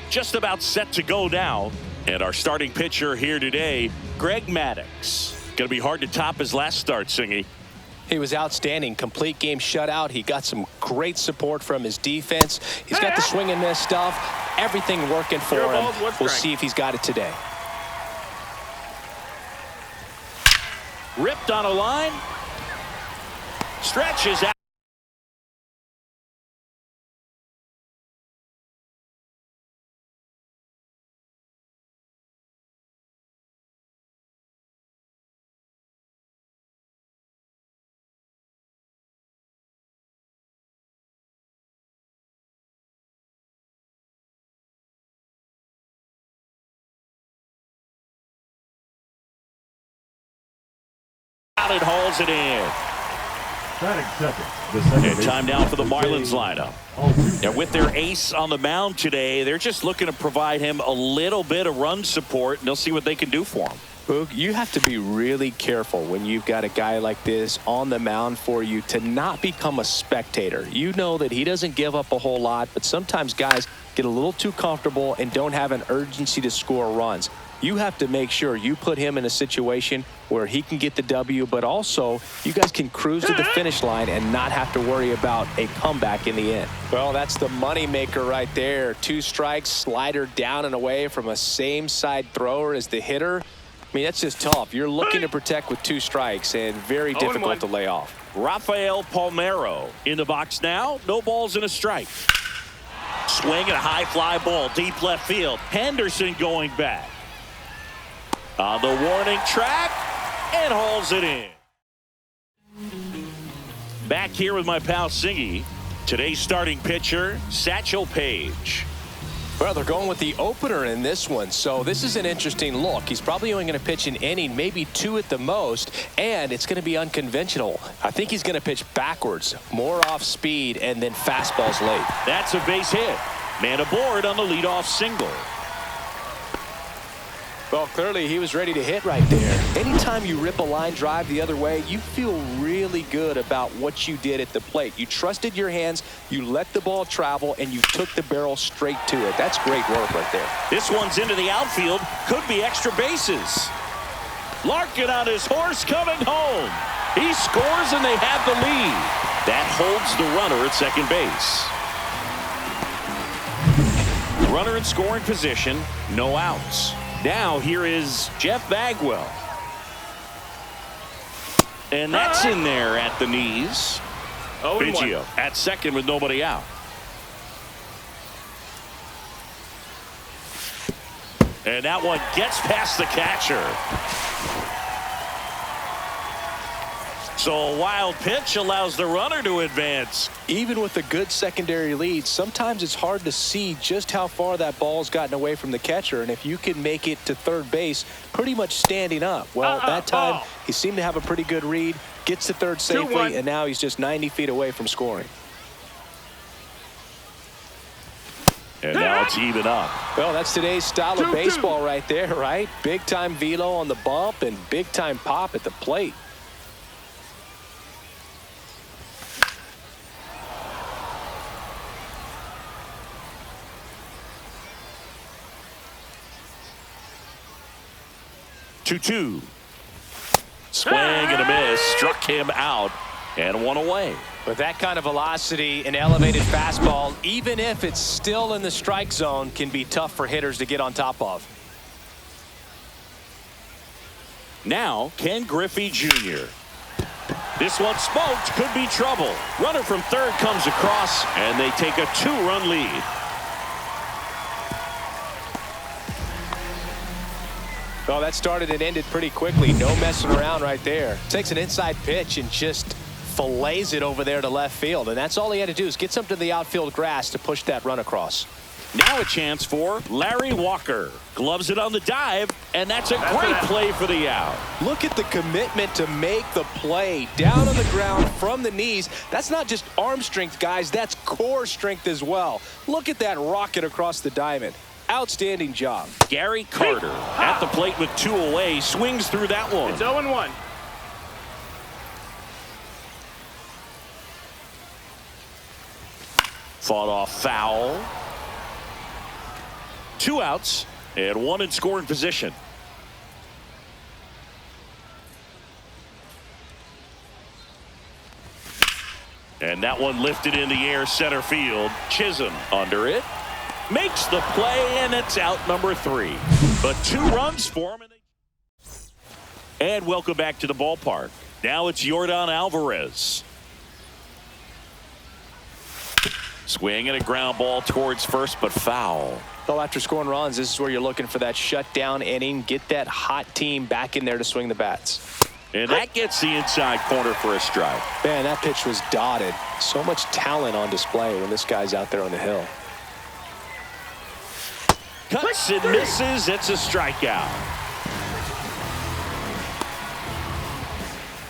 just about set to go now. And our starting pitcher here today, Greg Maddux. Going to be hard to top his last start, Singy. He was outstanding. Complete game shutout. He got some great support from his defense. He's got the swing and miss stuff. Everything working for him. We'll see if he's got it today. Ripped on a line. Stretches out. And hauls it in. And time now for the Marlins lineup. And with their ace on the mound today, they're just looking to provide him a little bit of run support, and they'll see what they can do for him. Boog, you have to be really careful when you've got a guy like this on the mound for you to not become a spectator. You know that he doesn't give up a whole lot, but sometimes guys get a little too comfortable and don't have an urgency to score runs. You have to make sure you put him in a situation where he can get the W, but also you guys can cruise to the finish line and not have to worry about a comeback in the end. Well, that's the money maker right there. 2 strikes, slider down and away from a same side thrower as the hitter. I mean, that's just tough. You're looking to protect with 2 strikes and very difficult to lay off. Rafael Palmeiro in the box now. No balls and a strike. Swing and a high fly ball deep left field. Henderson going back. On the warning track, and hauls it in. Back here with my pal Singy. Today's starting pitcher, Satchel Paige. Well, they're going with the opener in this one, so this is an interesting look. He's probably only going to pitch an inning, maybe 2 at the most, and it's going to be unconventional. I think he's going to pitch backwards, more off speed, and then fastballs late. That's a base hit. Man aboard on the leadoff single. Well, clearly he was ready to hit right there. Anytime you rip a line drive the other way, you feel really good about what you did at the plate. You trusted your hands, you let the ball travel, and you took the barrel straight to it. That's great work right there. This one's into the outfield. Could be extra bases. Larkin on his horse coming home. He scores and they have the lead. That holds the runner at second base. Runner in scoring position, no outs. Now here is Jeff Bagwell. And that's in there at the knees. Biggio at second with nobody out. And that one gets past the catcher. So a wild pitch allows the runner to advance. Even with a good secondary lead, sometimes it's hard to see just how far that ball's gotten away from the catcher. And if you can make it to third base pretty much standing up. Well, that time he seemed to have a pretty good read, gets to third safely, and now he's just 90 feet away from scoring. And now it's even up. Well, that's today's style of baseball right there, right? Big time velo on the bump and big time pop at the plate. Two. Swing and a miss. Struck him out and one away. With that kind of velocity, an elevated fastball, even if it's still in the strike zone, can be tough for hitters to get on top of. Now, Ken Griffey Jr. This one smoked. Could be trouble. Runner from third comes across, and they take a 2-run lead. Well, that started and ended pretty quickly. No messing around right there. Takes an inside pitch and just fillets it over there to left field. And that's all he had to do is get something to the outfield grass to push that run across. Now a chance for Larry Walker. Gloves it on the dive, and that's a great play for the out. Look at the commitment to make the play. Down on the ground from the knees. That's not just arm strength, guys. That's core strength as well. Look at that rocket across the diamond. Outstanding job. Gary Carter at the plate with 2 away. Swings through that one. It's 0-1. Fought off foul. 2 outs and 1 in scoring position. And that one lifted in the air, center field. Chisholm under it. Makes the play, and it's out number 3. But 2 runs for him. And welcome back to the ballpark. Now it's Yordan Alvarez. Swing and a ground ball towards first, but foul. Well, after scoring runs, this is where you're looking for that shutdown inning. Get that hot team back in there to swing the bats. And that gets the inside corner for a strike. Man, that pitch was dotted. So much talent on display when this guy's out there on the hill. Cuts and misses. It's a strikeout.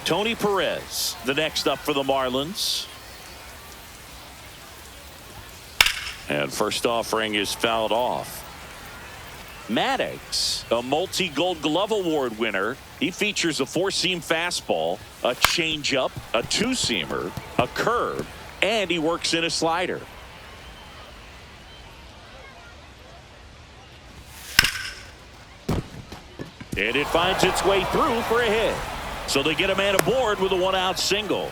Tony Perez, the next up for the Marlins. And first offering is fouled off. Maddox, a multi-Gold Glove Award winner. He features a 4-seam fastball, a changeup, a 2-seamer, a curve, and he works in a slider. And it finds its way through for a hit. So they get a man aboard with a 1-out single.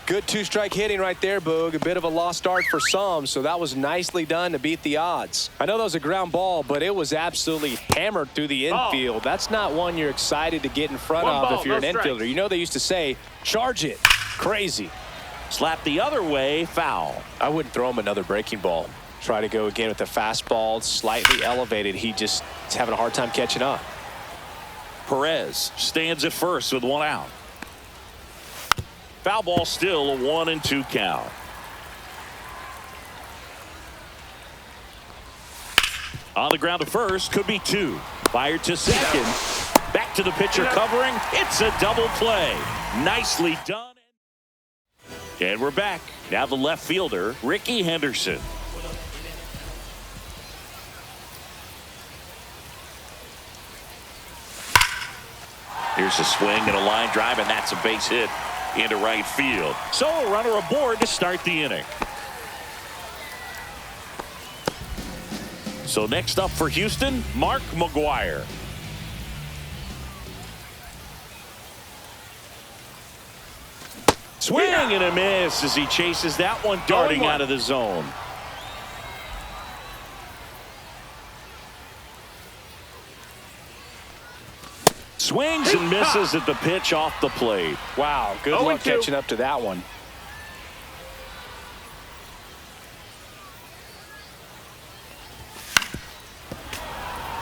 Good 2-strike hitting right there, Boog. A bit of a lost art for some, so that was nicely done to beat the odds. I know that was a ground ball, but it was absolutely hammered through the infield. That's not one you're excited to get in front of if you're an infielder. You know they used to say, charge it. Crazy. Slap the other way, foul. I wouldn't throw him another breaking ball. Try to go again with the fastball, slightly elevated. He just is having a hard time catching up. Perez stands at first with 1 out. Foul ball, still a 1-2 count. On the ground to first, could be 2. Fired to second. Back to the pitcher covering. It's a double play. Nicely done. And we're back. Now the left fielder, Ricky Henderson. Here's a swing and a line drive, and that's a base hit into right field. So a runner aboard to start the inning. So next up for Houston, Mark McGwire. Swing and a miss as he chases that one darting out of the zone. Swings and misses at the pitch off the plate. Wow, good luck catching up to that one.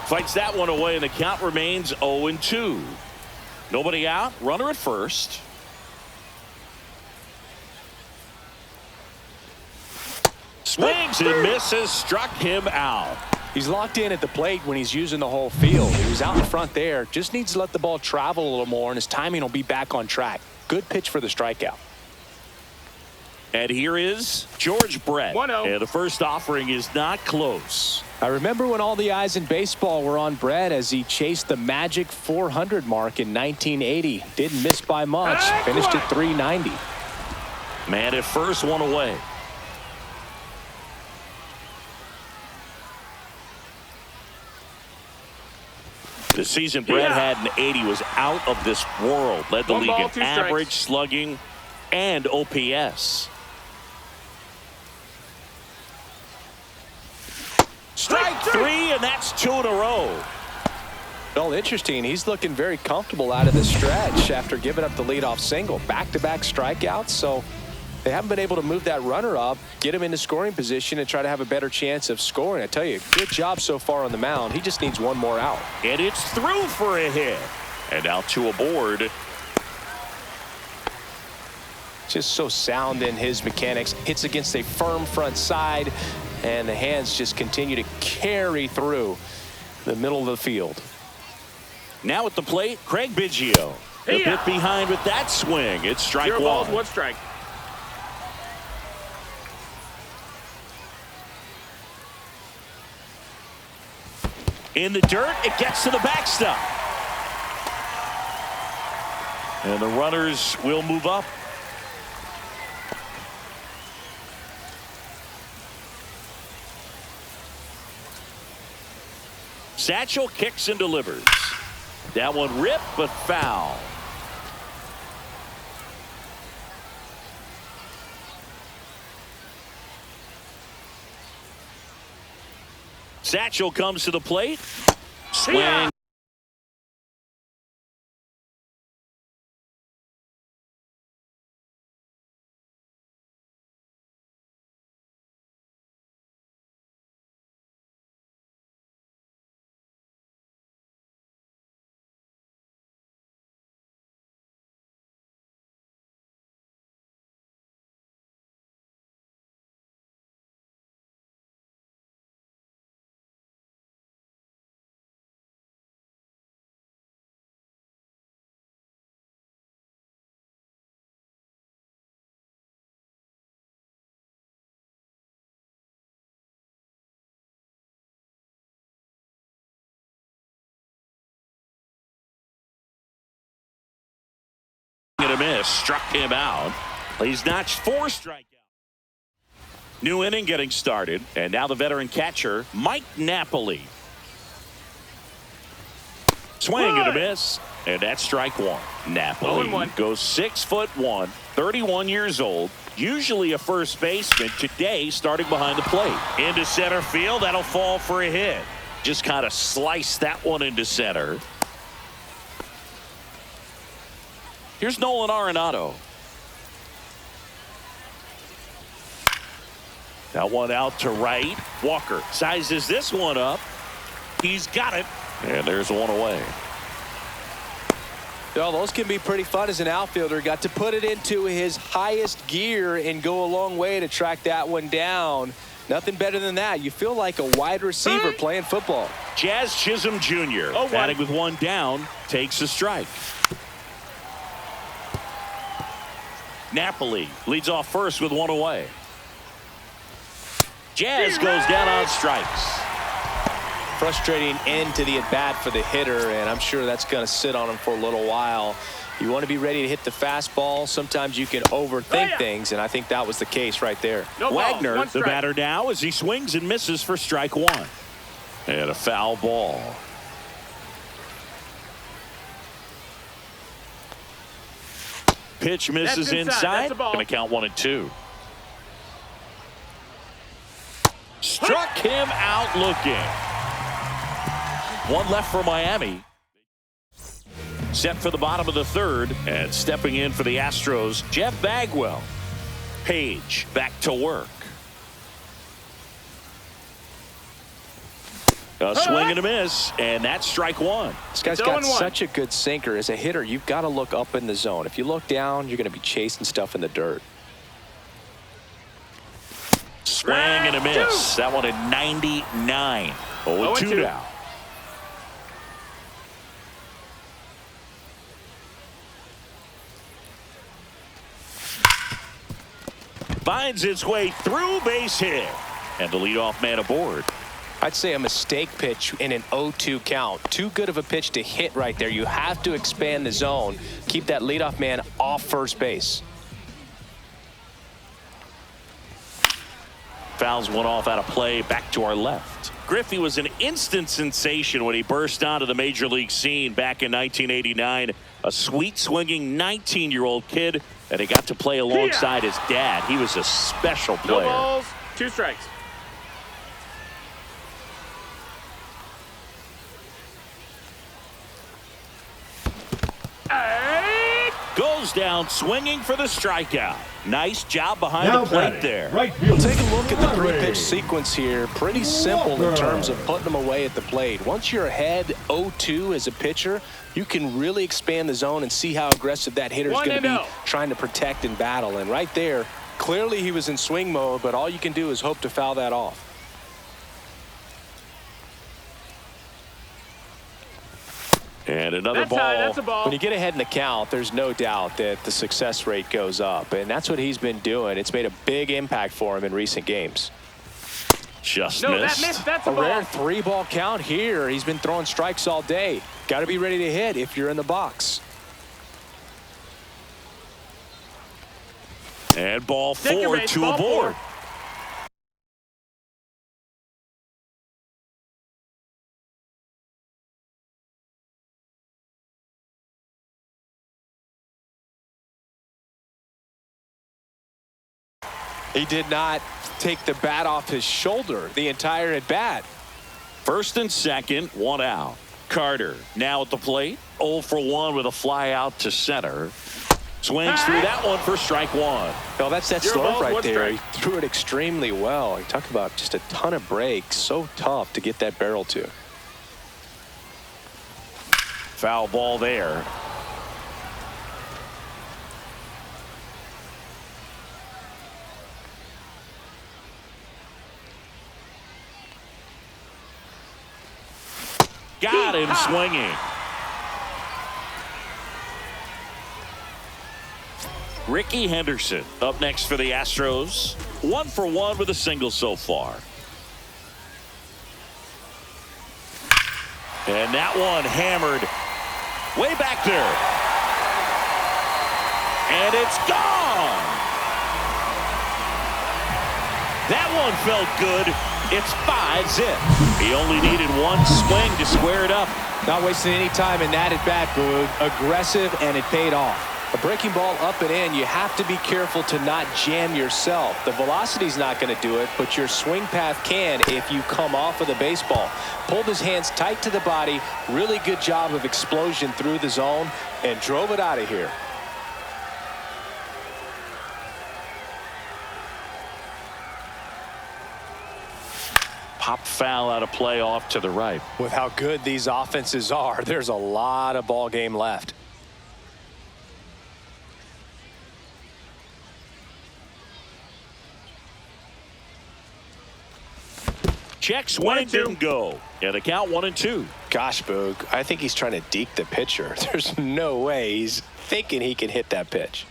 Fights that one away, and the count remains 0-2. Nobody out, runner at first. Swings and misses, struck him out. He's locked in at the plate when he's using the whole field. He was out in front there. Just needs to let the ball travel a little more, and his timing will be back on track. Good pitch for the strikeout. And here is George Brett. 1-0. And the first offering is not close. I remember when all the eyes in baseball were on Brett as he chased the magic 400 mark in 1980. Didn't miss by much. Finished at 390. Man at first, one away. The season Brett had in 80 was out of this world. Led the league in average, slugging, and OPS. Strike 3, and that's 2 in a row. Well, interesting. He's looking very comfortable out of the stretch after giving up the leadoff single. Back-to-back strikeouts, so they haven't been able to move that runner up, get him into scoring position, and try to have a better chance of scoring. I tell you, good job so far on the mound. He just needs one more out. And it's through for a hit. And now 2 aboard. Just so sound in his mechanics. Hits against a firm front side, and the hands just continue to carry through the middle of the field. Now at the plate, Craig Biggio. A bit behind with that swing. It's strike 0 balls, 1. 1 strike. In the dirt, it gets to the backstop. And the runners will move up. Satchel kicks and delivers. That one ripped, but foul. Satchel comes to the plate. Swing. A miss, struck him out. He's notched 4 strikeouts. New inning getting started, and now the veteran catcher Mike Napoli. Swing and a miss, and that's strike 1. Napoli goes 6'1", 31 years old, usually a first baseman. Today starting behind the plate. Into center field, that'll fall for a hit. Just kind of sliced that one into center. Here's Nolan Arenado. That one out to right. Walker sizes this one up. He's got it. And there's one away. Well, those can be pretty fun as an outfielder. Got to put it into his highest gear and go a long way to track that one down. Nothing better than that. You feel like a wide receiver playing football. Jazz Chisholm Jr. batting with one down, takes a strike. Napoli leads off first with one away. Jazz goes down on strikes. Frustrating end to the at-bat for the hitter, and I'm sure that's going to sit on him for a little while. You want to be ready to hit the fastball. Sometimes you can overthink things, and I think that was the case right there. Wagner, the batter now, as he swings and misses for strike 1. And a foul ball. Pitch misses inside. Going to count 1 and 2. Struck him out looking. One left for Miami. Set for the bottom of the 3rd, and stepping in for the Astros, Jeff Bagwell. Page back to work. A swing and a miss, and that's strike 1. This guy's got such a good sinker. As a hitter, you've got to look up in the zone. If you look down, you're going to be chasing stuff in the dirt. Swing and a miss. That one at 99. 0-2 now. Finds its way through, base hit. And the leadoff man aboard. I'd say a mistake pitch in an 0-2 count. Too good of a pitch to hit right there. You have to expand the zone. Keep that leadoff man off first base. Fouls one off out of play, back to our left. Griffey was an instant sensation when he burst onto the major league scene back in 1989. A sweet swinging 19-year-old kid, and he got to play alongside his dad. He was a special player. No balls, 2 strikes. Goes down swinging for the strikeout. Nice job behind the plate there. We'll take a look at the 3-pitch sequence here. Pretty simple in terms of putting them away at the plate. Once you're ahead 0-2 as a pitcher, you can really expand the zone and see how aggressive that hitter is going to be trying to protect and battle. And right there, clearly he was in swing mode, but all you can do is hope to foul that off. And another ball. That's a ball. When you get ahead in the count, there's no doubt that the success rate goes up, and that's what he's been doing. It's made a big impact for him in recent games. Just no, missed. That missed. That's a rare ball. 3-ball count here. He's been throwing strikes all day. Got to be ready to hit if you're in the box. And ball 4 to aboard. He did not take the bat off his shoulder the entire at bat. First and second, one out. Carter now at the plate. 0 for 1 with a fly out to center. Swings through that one for strike one. Well, that's that slope right there. He threw it extremely well. You talk about just a ton of breaks. So tough to get that barrel to. Foul ball there. Got him swinging. Ricky Henderson up next for the Astros. 1 for 1 with a single so far. And that one hammered way back there. And it's gone. That one felt good. It's 5-zip. He only needed one swing to square it up. Not wasting any time in that at bat, Boog. Aggressive, and it paid off. A breaking ball up and in, you have to be careful to not jam yourself. The velocity's not going to do it, but your swing path can if you come off of the baseball. Pulled his hands tight to the body. Really good job of explosion through the zone and drove it out of here. Pop foul out of play off to the right. With how good these offenses are, there's a lot of ball game left. Check swing didn't go. And the count 1-2. Gosh, Boog, I think he's trying to deke the pitcher. There's no way he's thinking he can hit that pitch.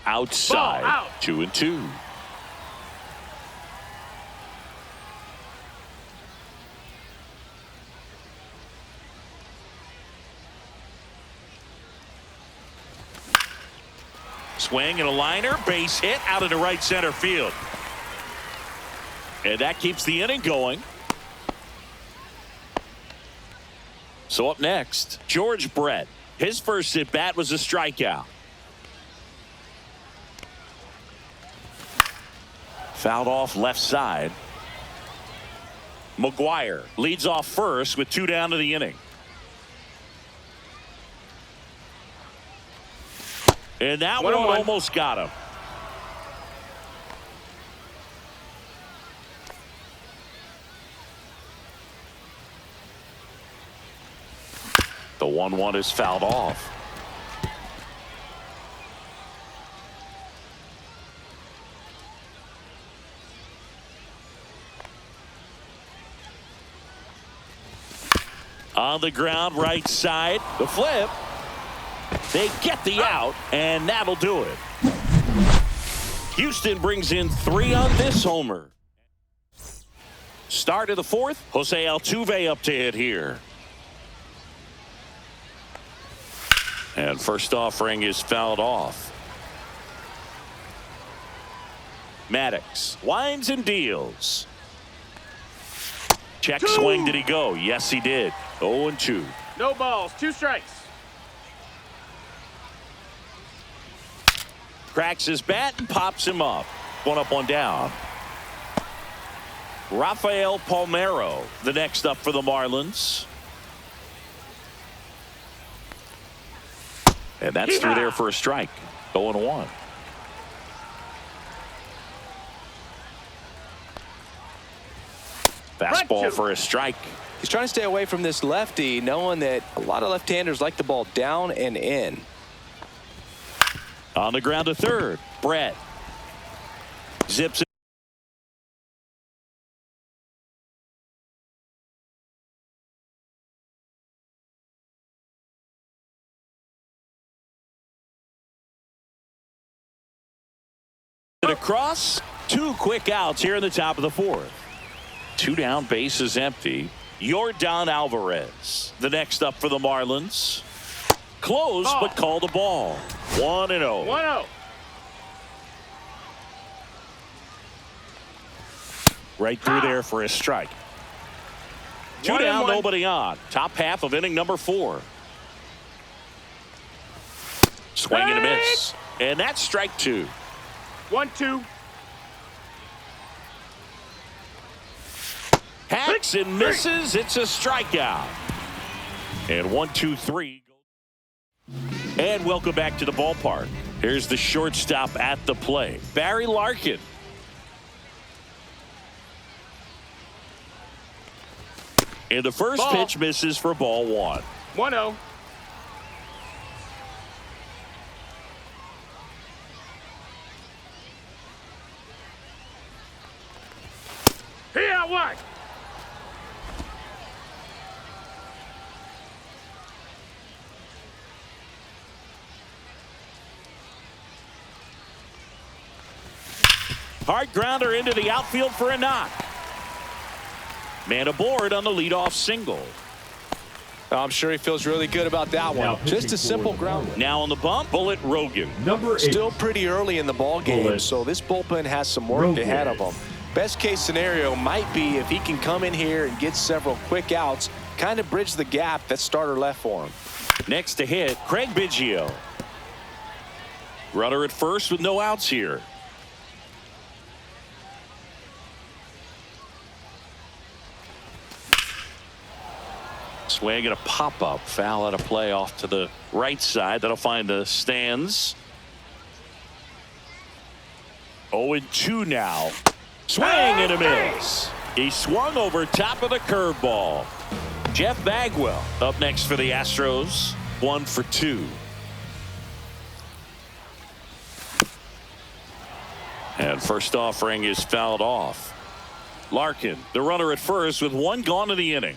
Outside. Ball out. 2-2. Swing and a liner, base hit out into right center field. And that keeps the inning going. So up next, George Brett. His first at bat was a strikeout. Fouled off left side. McGuire leads off first with 2 down to the inning. And that one almost got him. The 1-1 is fouled off. On the ground, right side, the flip. They get the out, and that'll do it. Houston brings in 3 on this homer. Start of the 4th, Jose Altuve up to hit here. And first offering is fouled off. Maddox winds and deals. Check swing, did he go? Yes, he did. 0-2. No balls, 2 strikes. Cracks his bat and pops him up. 1 up, 1 down. Rafael Palmeiro, the next up for the Marlins. And that's through there for a strike. 0-1. Fastball for a strike. He's trying to stay away from this lefty, knowing that a lot of left-handers like the ball down and in. On the ground to third. Brett zips it across. 2 quick outs here in the top of the 4th. 2 down, bases empty. Yordan Alvarez, the next up for the Marlins. Close, but called a ball. 1-0. 1-0. Right through there for a strike. 2 down, nobody on. Top half of inning number 4. Swing and a miss. And that's strike two. 1-2. Hacks and misses. It's a strikeout. And 1-2-3. And welcome back to the ballpark. Here's the shortstop at the plate, Barry Larkin. And the first pitch misses for ball one. 1-0. Here, what? Hard grounder into the outfield for a knock. Man aboard on the leadoff single. I'm sure he feels really good about that one. Just a simple ground. Now on the bump, Bullet Rogan. Number 8. Still pretty early in the ball game, so this bullpen has some work ahead of him. Best case scenario might be if he can come in here and get several quick outs, kind of bridge the gap that starter left for him. Next to hit, Craig Biggio. Runner at first with no outs here. Swing and a pop-up. Foul out of play off to the right side. That'll find the stands. 0-2 now. Swing and a miss. He swung over top of the curveball. Jeff Bagwell up next for the Astros. 1 for 2. And first offering is fouled off. Larkin, the runner at first with one gone in the inning.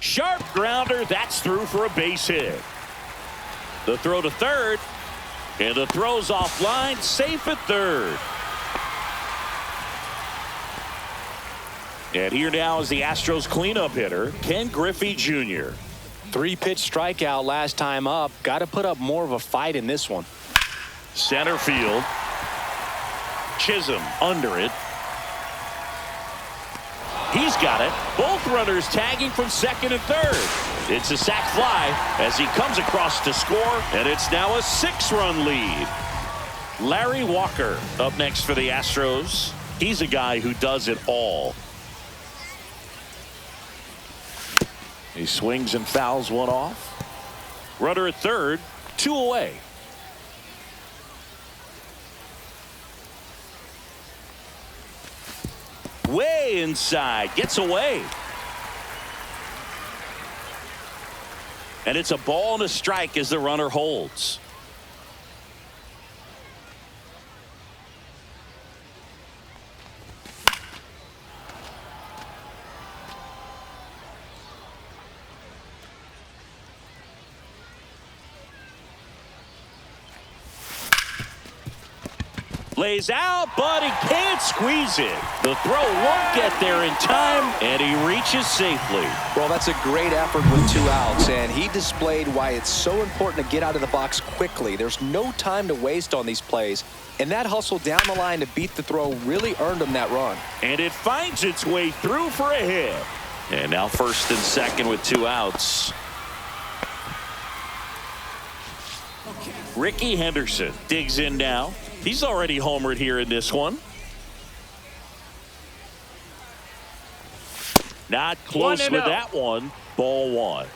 Sharp grounder. That's through for a base hit. The throw to third. And the throw's offline. Safe at third. And here now is the Astros cleanup hitter, Ken Griffey Jr. 3-pitch strikeout last time up. Got to put up more of a fight in this one. Center field. Chisholm under it. He's got it. Both runners tagging from second and third. It's a sac fly as he comes across to score, and it's now a 6-run lead. Larry Walker up next for the Astros. He's a guy who does it all. He swings and fouls one off. Runner at third, 2 away. Way inside, gets away. And it's a ball and a strike as the runner holds. Lays out, but he can't squeeze it. The throw won't get there in time, and he reaches safely. Well, that's a great effort with 2 outs, and he displayed why it's so important to get out of the box quickly. There's no time to waste on these plays, and that hustle down the line to beat the throw really earned him that run. And it finds its way through for a hit. And now first and second with 2 outs. Ricky Henderson digs in now. He's already homered here in this one. Not close with that one. Ball 1.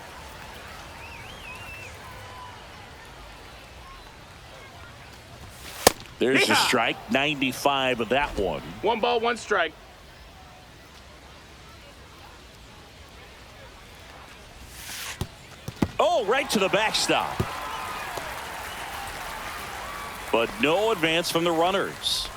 There's the strike. 95 of that one. 1 ball, 1 strike. Oh, right to the backstop. But no advance from the runners.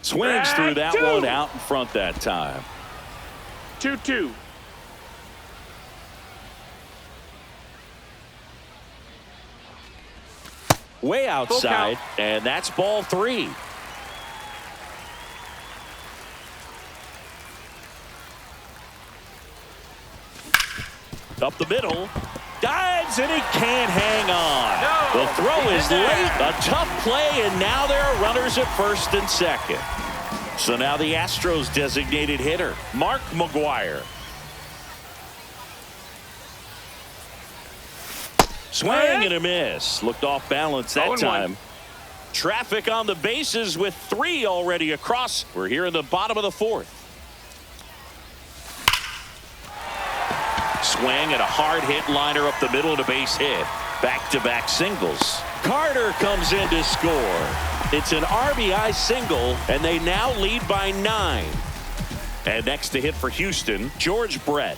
Swings through that one out in front that time. 2-2. Way outside, and that's ball 3. Up the middle. Dives drives, and he can't hang on. No, The throw is late. A tough play, and now there are runners at first and second. So now the Astros designated hitter, Mark McGwire. Swing and a miss. Looked off balance that time. Traffic on the bases with 3 already across. We're here in the bottom of the 4th. Swing and a hard hit liner up the middle and a base hit. Back-to-back singles. Carter comes in to score. It's an RBI single, and they now lead by 9. And next to hit for Houston, George Brett.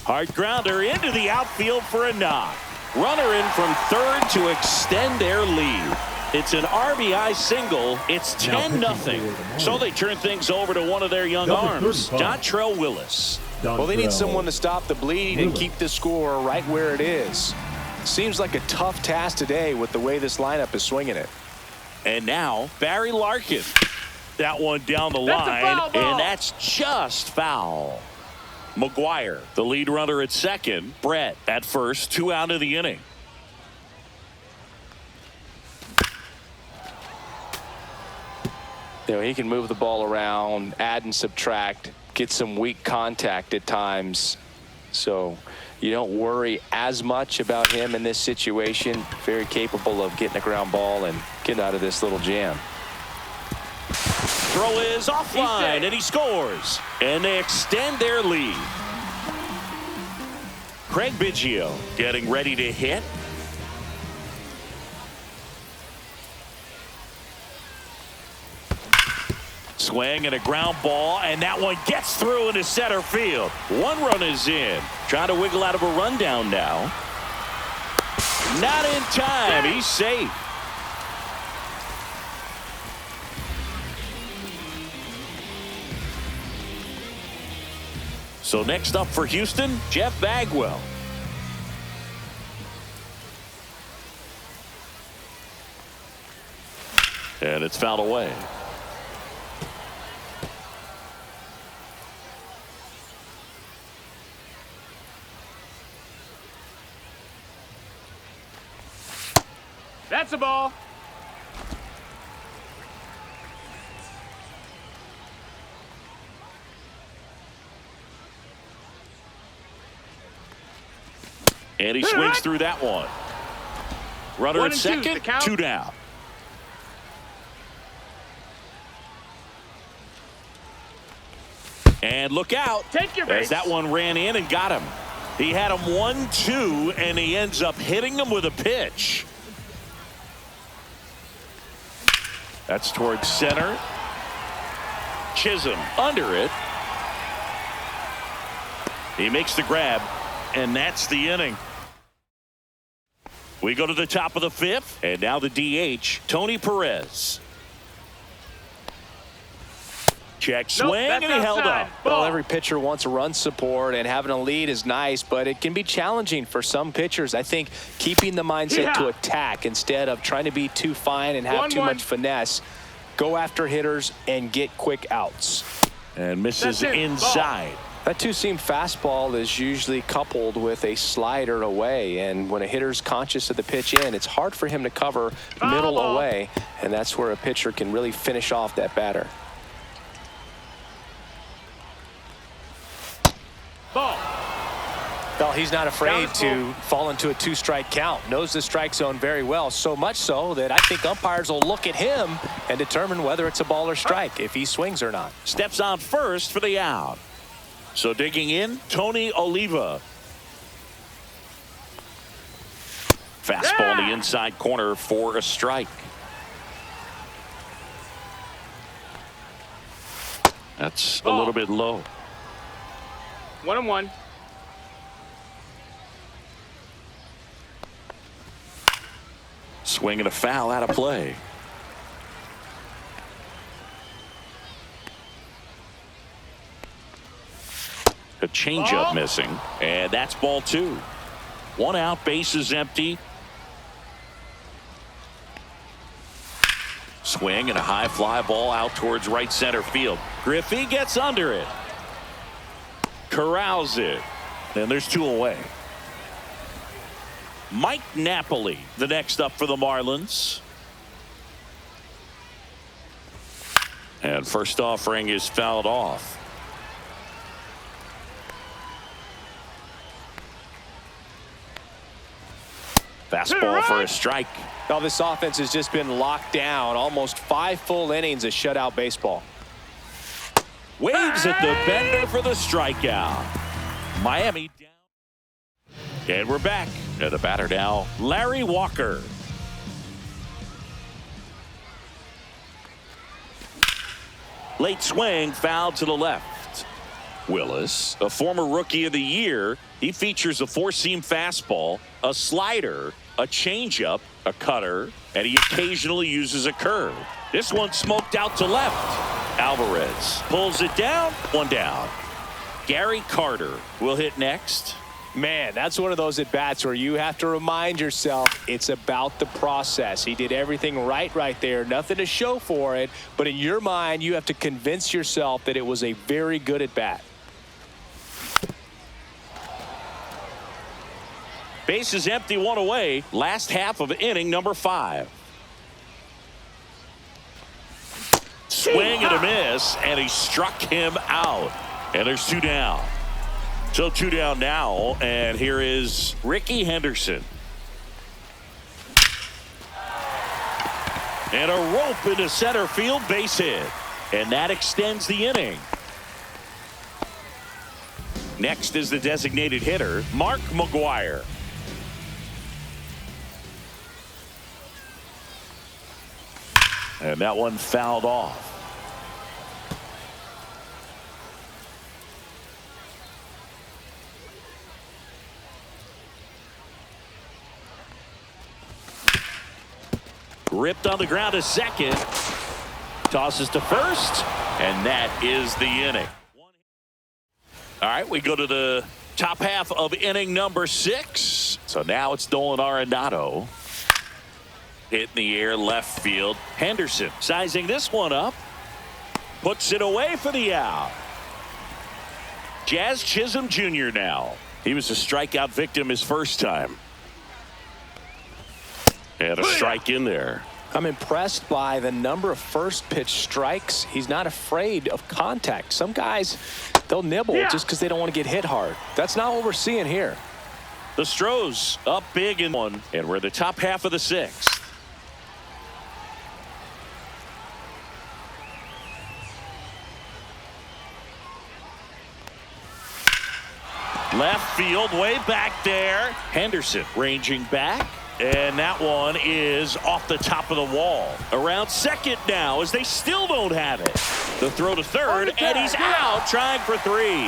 Hard grounder into the outfield for a knock. Runner in from third to extend their lead. It's an RBI single. It's 10-0. So they turn things over to one of their young arms, Dontrelle Willis. Well, they need someone to stop the bleed and keep the score right where it is. Seems like a tough task today with the way this lineup is swinging it. And now Barry Larkin. That one down the line, and that's just foul. McGwire, the lead runner at second. Brett at first, 2 out of the inning. You know, he can move the ball around, add and subtract, get some weak contact at times. So you don't worry as much about him in this situation. Very capable of getting a ground ball and getting out of this little jam. Throw is offline, and he scores. And they extend their lead. Craig Biggio getting ready to hit. Swing and a ground ball, and that one gets through into center field. 1 run is in. Trying to wiggle out of a rundown now. Not in time. He's safe. So next up for Houston, Jeff Bagwell. And it's fouled away. That's a ball. And he swings through that one. Runner at second, 2 down. And look out. Take your base. As that one ran in and got him. He had him 1-2, and he ends up hitting him with a pitch. That's towards center. Chisholm under it. He makes the grab, and that's the inning. We go to the top of the 5th, and now the DH, Tony Perez. Check swing, and he held up. Well, every pitcher wants a run support, and having a lead is nice, but it can be challenging for some pitchers. I think keeping the mindset to attack instead of trying to be too fine and have too much finesse. Go after hitters and get quick outs. And misses inside. That two-seam fastball is usually coupled with a slider away, and when a hitter's conscious of the pitch in, it's hard for him to cover middle away, and that's where a pitcher can really finish off that batter. Ball. Well, he's not afraid to fall into a 2-strike count. Knows the strike zone very well, so much so that I think umpires will look at him and determine whether it's a ball or strike, if he swings or not. Steps on first for the out. So digging in, Tony Oliva. Fastball in the inside corner for a strike. That's a little bit low. 1-1. Swing and a foul out of play. A changeup missing, and that's ball 2. 1 out, bases empty. Swing and a high fly ball out towards right center field. Griffey gets under it. Corrals it. And there's 2 away. Mike Napoli, the next up for the Marlins. And first offering is fouled off. Fastball for a strike. Now this offense has just been locked down. Almost 5 full innings of shutout baseball. Waves at the bender for the strikeout. Miami down. And we're back. And the batter now, Larry Walker. Late swing, foul to the left. Willis, a former Rookie of the Year, he features a 4-seam fastball, a slider, a changeup, a cutter, and he occasionally uses a curve. This one smoked out to left. Alvarez pulls it down, 1 down. Gary Carter will hit next. Man, that's one of those at-bats where you have to remind yourself it's about the process. He did everything right there. Nothing to show for it. But in your mind, you have to convince yourself that it was a very good at-bat. Base is empty, 1 away. Last half of inning number 5. Swing and a miss, and he struck him out. And there's 2 down. So 2 down now, and here is Ricky Henderson. And a rope into center field, base hit. And that extends the inning. Next is the designated hitter, Mark McGwire. And that one fouled off. Ripped on the ground to second. Tosses to first. And that is the inning. All right, we go to the top half of inning number 6. So now it's Nolan Arenado. Hit in the air left field. Henderson sizing this one up. Puts it away for the out. Jazz Chisholm Jr. now. He was a strikeout victim his first time. And a strike in there. I'm impressed by the number of first pitch strikes. He's not afraid of contact. Some guys, they'll nibble just because they don't want to get hit hard. That's not what we're seeing here. The Stros up big in 1. And we're the top half of the 6th. Left field, way back there. Henderson ranging back. And that one is off the top of the wall. Around second now as they still don't have it. The throw to third, and he's out trying for 3.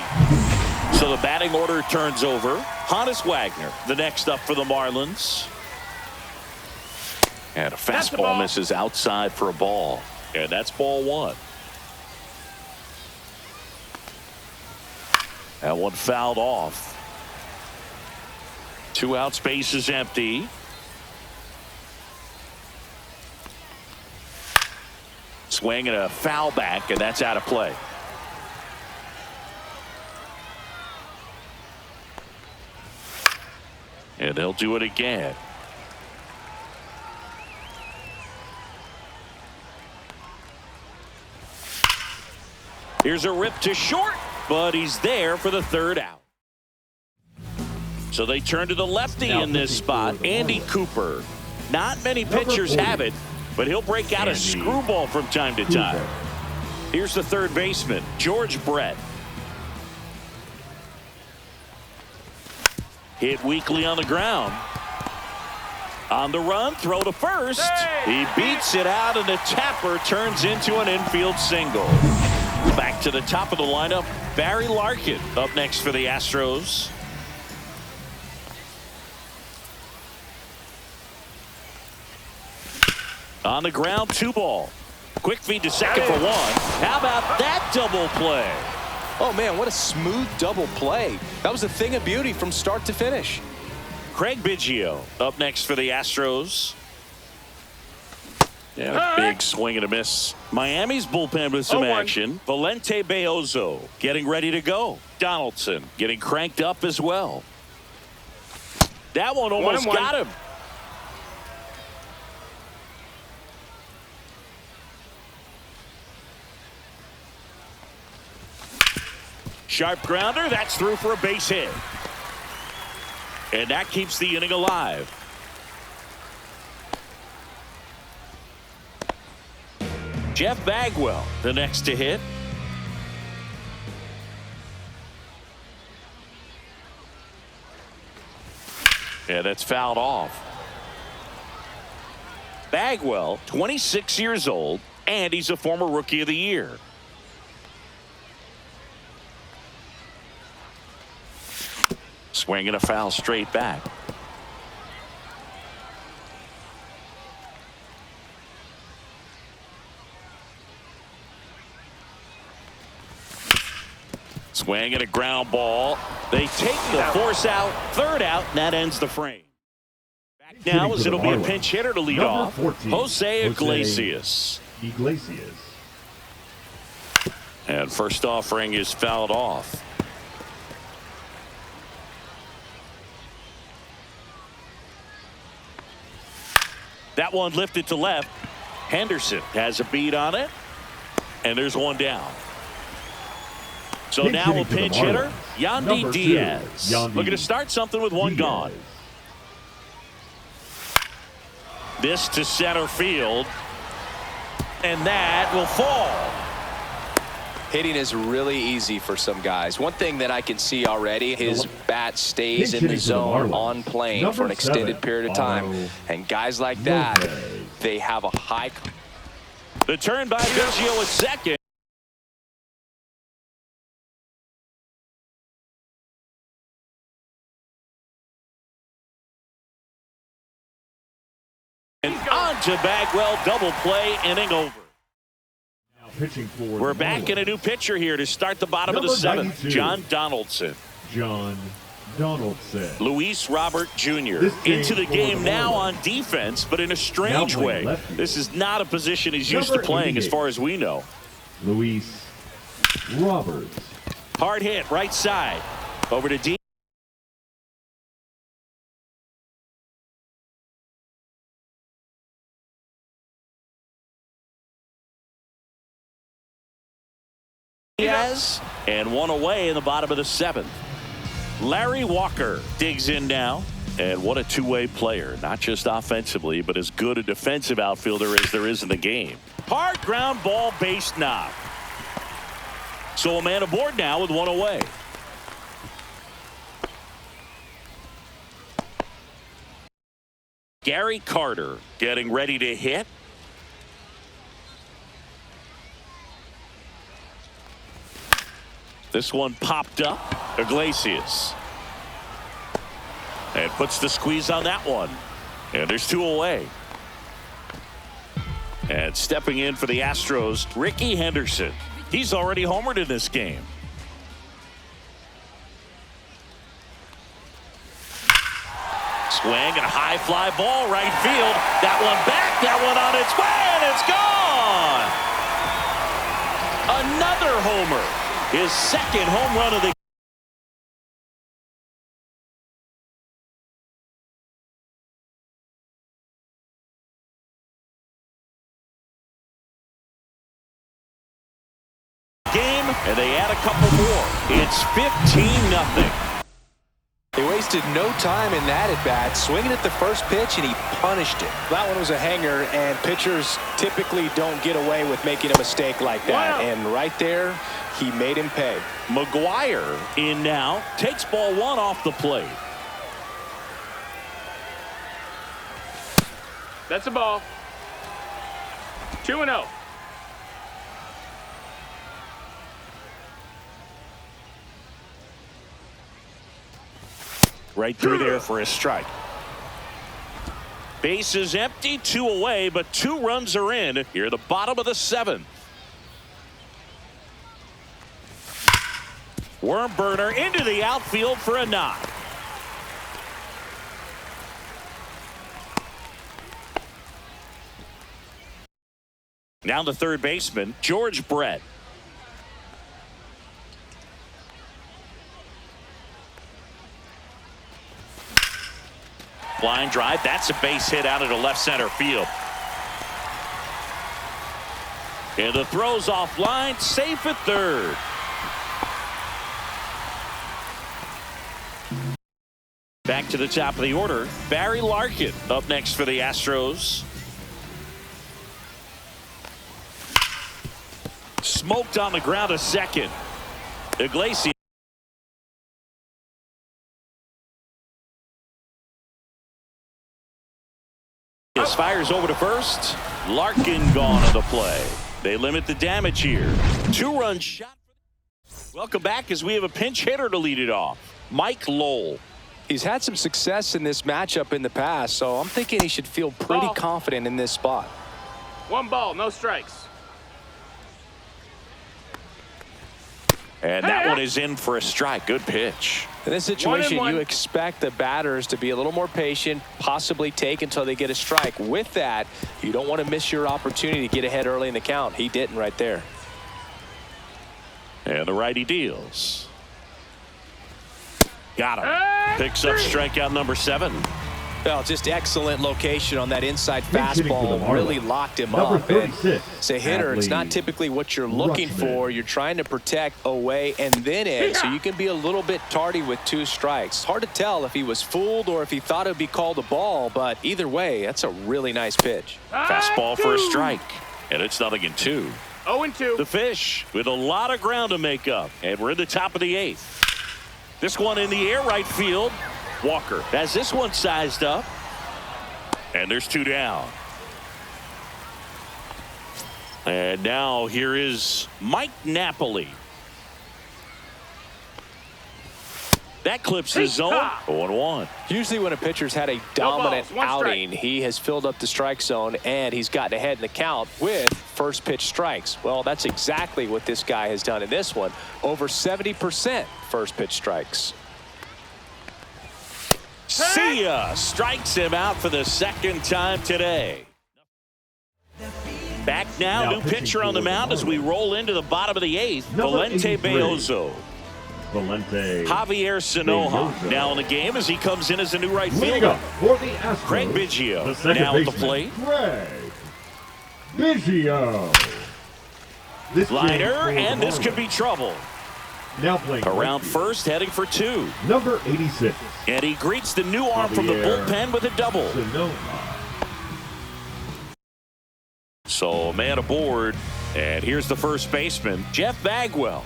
So the batting order turns over. Honus Wagner, the next up for the Marlins. And a fastball misses outside for a ball. And that's ball 1. That one fouled off. 2 outs, base is empty. Swing and a foul back, and that's out of play. And they'll do it again. Here's a rip to short, but he's there for the 3rd out. So they turn to the lefty in this spot, Andy Cooper. Not many pitchers have it, but he'll break out a screwball from time to time. Here's the third baseman, George Brett. Hit weakly on the ground. On the run, throw to first. He beats it out, and the tapper turns into an infield single. Back to the top of the lineup, Barry Larkin up next for the Astros. On the ground, 2 ball. Quick feed to second for 1. How about that double play? Oh, man, what a smooth double play. That was a thing of beauty from start to finish. Craig Biggio up next for the Astros. Yeah, big swing and a miss. Miami's bullpen with some action. Valente Beozo getting ready to go. Donaldson getting cranked up as well. That one almost got him. Sharp grounder. That's through for a base hit. And that keeps the inning alive. Jeff Bagwell, the next to hit. Yeah, that's fouled off. Bagwell, 26 years old, and he's a former Rookie of the Year. Swinging a foul straight back. Swinging a ground ball. They take the force out. Third out, and that ends the frame. Back now as it'll be a pinch hitter to lead off. 14, Jose Iglesias. And first offering is fouled off. That one lifted to left. Henderson has a beat on it. And there's one down. So now a pinch hitter, Yandy Diaz. Looking to start something with one gone. This to center field. And that will fall. Hitting is really easy for some guys. One thing that I can see already, his bat stays in the zone on plane for an extended period of time. And guys like that, they have a high. The turn by Biggio at second. And on to Bagwell, double play, inning over. We're back in a new pitcher here to start the bottom of the seventh. John Donaldson. Luis Robert Jr. into the game now on defense, but in a strange way. This is not a position he's used to playing as far as we know. Luis Robert. Hard hit right side. Over to D. Diaz, and one away in the bottom of the seventh. Larry Walker digs in now, and what a two-way player, not just offensively, but as good a defensive outfielder as there is in the game. Hard ground ball, base knock. So a man aboard now with one away. Gary Carter getting ready to hit. This one popped up. Iglesias. And puts the squeeze on that one. And there's two away. And stepping in for the Astros, Ricky Henderson. He's already homered in this game. Swing and a high fly ball right field. That one back. That one on its way. And it's gone. Another homer. His second home run of the game, and they add a couple more. It's 15-0. They wasted no time in that at bat, swinging at the first pitch, and he punished it. That one was a hanger, and pitchers typically don't get away with making a mistake like that. Wow. And right there, he made him pay. McGuire in now, takes ball one off the plate. That's a ball. 2-0. Right through there for a strike. Base is empty, two away, but two runs are in here at the bottom of the seventh. Worm burner into the outfield for a knock. Now the third baseman, George Brett. Line drive. That's a base hit out into left center field. And the throw's offline, safe at third. Back to the top of the order, Barry Larkin up next for the Astros. Smoked on the ground a second. Iglesias. Fires over to first. Larkin gone on the play. They limit the damage here. 2-run shot. Welcome back as we have a pinch hitter to lead it off. Mike Lowell. He's had some success in this matchup in the past, so I'm thinking he should feel pretty confident in this spot. 1 ball, no strikes. And that one is in for a strike. Good pitch. In this situation, 1-1. you expect the batters to be a little more patient, possibly take until they get a strike. With that, you don't want to miss your opportunity to get ahead early in the count. He didn't right there. And the righty deals. Got him. Picks up strikeout number 7. Well, just excellent location on that inside hitting for the fastball. Really locked him Number up. And 36, as a hitter, it's not Adley typically what you're looking Rutschman. for. You're trying to protect away and then in, so you can be a little bit tardy with 2 strikes. Hard to tell if he was fooled or if he thought it would be called a ball, but either way, that's a really nice pitch. Fastball for a strike. And it's 0-2. 0-2. The Fish with a lot of ground to make up. And we're in the top of the 8th. This one in the air right field. Walker has this one sized up. And there's 2 down. And now here is Mike Napoli. That clips his zone. 0-1. Usually when a pitcher's had a dominant balls, 1 strike. outing, he has filled up the strike zone and he's gotten ahead in the count with first pitch strikes. Well, that's exactly what this guy has done in this one. Over 70% first pitch strikes. See ya. Strikes him out for the 2nd time today. Back now new pitcher on the mound as we roll into the bottom of the 8th. Number Valente 83. Beozo. Valente. Javier Sanoja Beozo. now in the game as he comes in as a new right Leading fielder. up for the Astros, Craig the Biggio second now at the baseman, plate. Craig Biggio. This Liner, game for and this the could be trouble. Now playing Around right field, first, heading for 2. number 86. And he greets the new arm from the Javier bullpen with a double. Sonoma. So a man aboard. And here's the first baseman, Jeff Bagwell.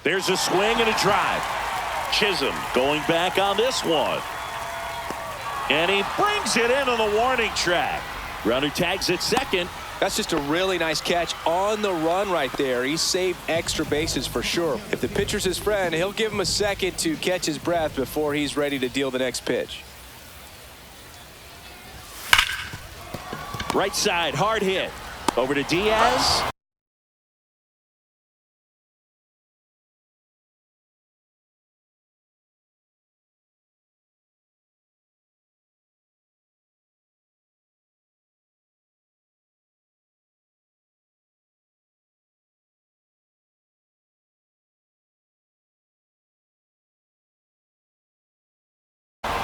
There's a swing and a drive. Chisholm going back on this one. And he brings it in on the warning track. Runner tags at second. That's just a really nice catch on the run right there. He saved extra bases for sure. If the pitcher's his friend, he'll give him a second to catch his breath before he's ready to deal the next pitch. Right side, hard hit. Over to Diaz.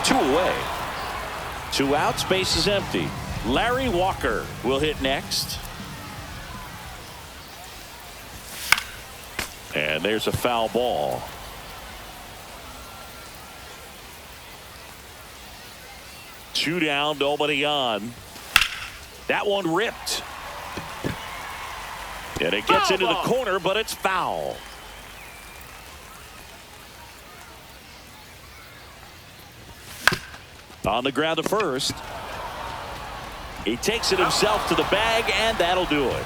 Two away. 2 outs, base is empty. Larry Walker will hit next. And there's a foul ball. Two down, nobody on. That one ripped. And it gets into the corner, but it's foul. On the ground to first. He takes it himself to the bag, and that'll do it.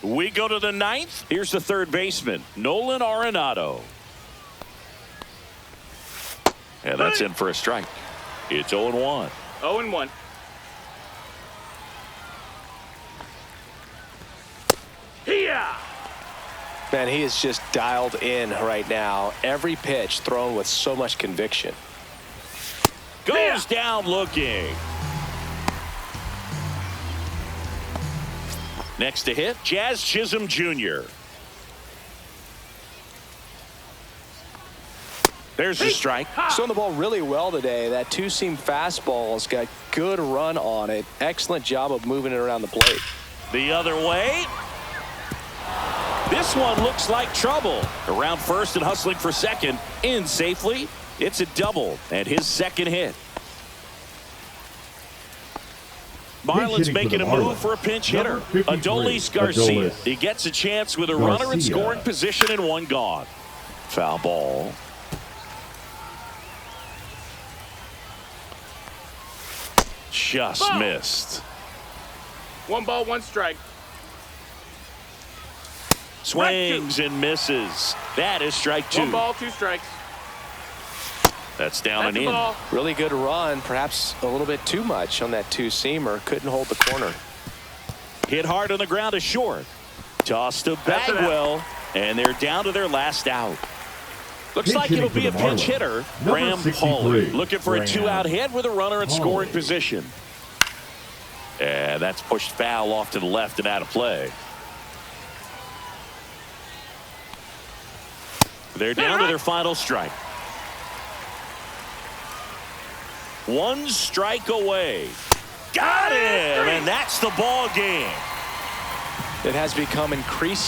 We go to the 9th. Here's the third baseman, Nolan Arenado. And that's in for a strike. It's 0-1. 0-1. Yeah. Man, he is just dialed in right now. Every pitch thrown with so much conviction. Goes down looking. Next to hit, Jazz Chisholm Jr. There's a strike. Throwing the ball really well today. That two-seam fastball's got good run on it. Excellent job of moving it around the plate. The other way. This one looks like trouble. Around first and hustling for second. In safely. It's a double and his second hit. Marlins making a move for a pinch hitter. Adolis Garcia. He gets a chance with a runner in scoring position and one gone. Foul ball. Just missed. 1 ball, 1 strike. Swings and misses. That is strike 2. 1 ball, 2 strikes. That's down That's and a in. ball. Really good run. Perhaps a little bit too much on that two-seamer. Couldn't hold the corner. Hit hard on the ground is short. Tossed to Bagwell. And they're down to their last out. Looks like it'll be a pinch hitter. Graham Pauley looking for a 2-out hit with a runner in scoring position. And that's pushed foul off to the left and out of play. They're down to their final strike. 1 strike away. Got him! And that's the ball game. It has become increasing